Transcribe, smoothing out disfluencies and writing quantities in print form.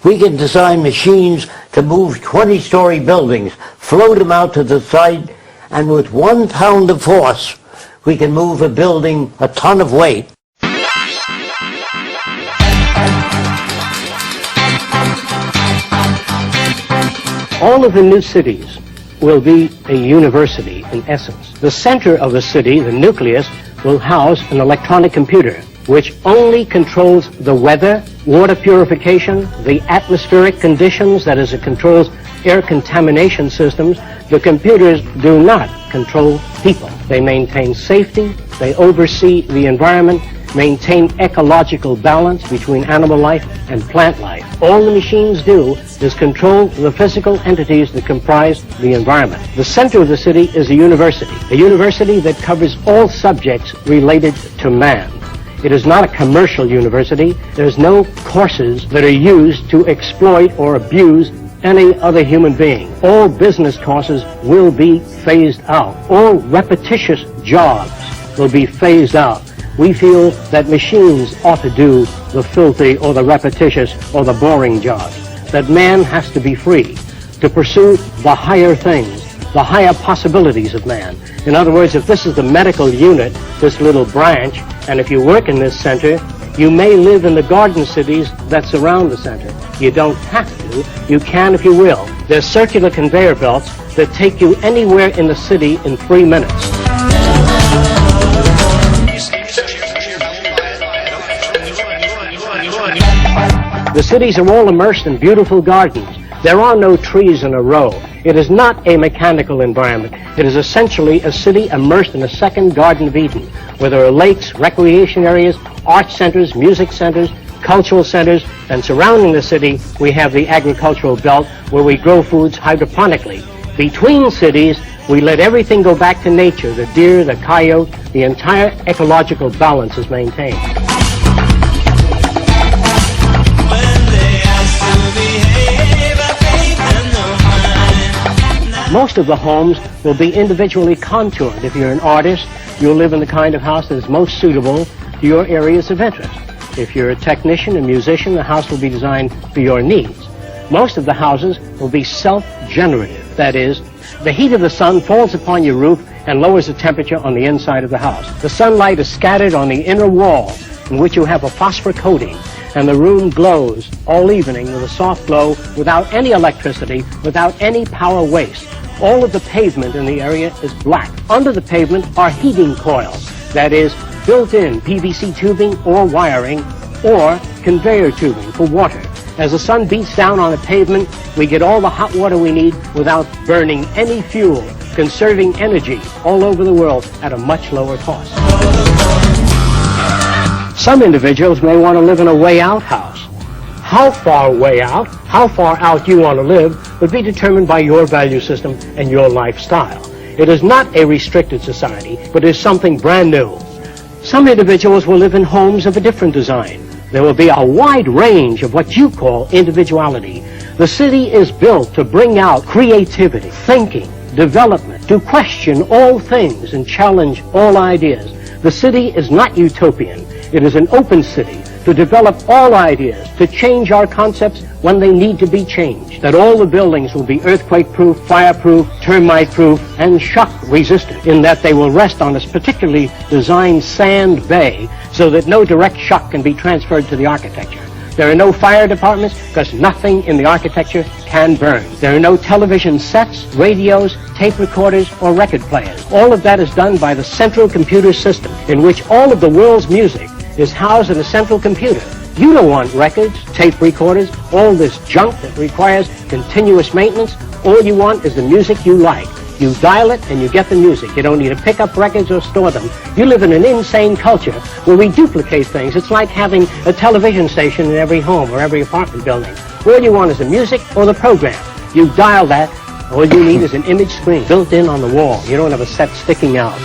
We can design machines to move 20-story buildings, float them out to the side, and with 1 pound of force, we can move a building a ton of weight. All of the new cities will be a university in essence. The center of the city, the nucleus, will house an electronic computer which only controls the weather, water purification, the atmospheric conditions, that is, it controls air contamination systems. The computers do not control people. They maintain safety, they oversee the environment, maintain ecological balance between animal life and plant life. All the machines do is control the physical entities that comprise the environment. The center of the city is a university that covers all subjects related to man. It is not a commercial university. There's no courses that are used to exploit or abuse any other human being. All business courses will be phased out. All repetitious jobs will be phased out. We feel that machines ought to do the filthy or the repetitious or the boring jobs. That man has to be free to pursue the higher things, the higher possibilities of man. In other words, if this is the medical unit, this little branch, and if you work in this center, you may live in the garden cities that surround the center. You don't have to. You can if you will. There's circular conveyor belts that take you anywhere in the city in 3 minutes. The cities are all immersed in beautiful gardens. There are no trees in a row. It is not a mechanical environment. It is essentially a city immersed in a second Garden of Eden, where there are lakes, recreation areas, art centers, music centers, cultural centers, and surrounding the city, we have the agricultural belt where we grow foods hydroponically. Between cities, we let everything go back to nature. The deer, the coyote, the entire ecological balance is maintained. Most of the homes will be individually contoured. If you're an artist, you'll live in the kind of house that is most suitable to your areas of interest. If you're a technician, a musician, the house will be designed for your needs. Most of the houses will be self-generative. That is, the heat of the sun falls upon your roof and lowers the temperature on the inside of the house. The sunlight is scattered on the inner wall, in which you have a phosphor coating, and the room glows all evening with a soft glow without any electricity, without any power waste. All of the pavement in the area is black. Under the pavement are heating coils, that is, built-in PVC tubing or wiring or conveyor tubing for water. As the sun beats down on the pavement, we get all the hot water we need without burning any fuel, conserving energy all over the world at a much lower cost. Some individuals may want to live in a way-out house. How far way out, how far out you want to live would be determined by your value system and your lifestyle. It is not a restricted society, but is something brand new. Some individuals will live in homes of a different design. There will be a wide range of what you call individuality. The city is built to bring out creativity, thinking, development, to question all things and challenge all ideas. The city is not utopian. It is an open city to develop all ideas, to change our concepts when they need to be changed. That all the buildings will be earthquake-proof, fire-proof, termite-proof, and shock-resistant, in that they will rest on a particularly designed sand bay so that no direct shock can be transferred to the architecture. There are no fire departments because nothing in the architecture can burn. There are no television sets, radios, tape recorders, or record players. All of that is done by the central computer system, in which all of the world's music is housed in a central computer. You don't want records, tape recorders, all this junk that requires continuous maintenance. All you want is the music you like. You dial it and you get the music. You don't need to pick up records or store them. You live in an insane culture where we duplicate things. It's like having a television station in every home or every apartment building. All you want is the music or the program. You dial that. All you need is an image screen built in on the wall. You don't have a set sticking out.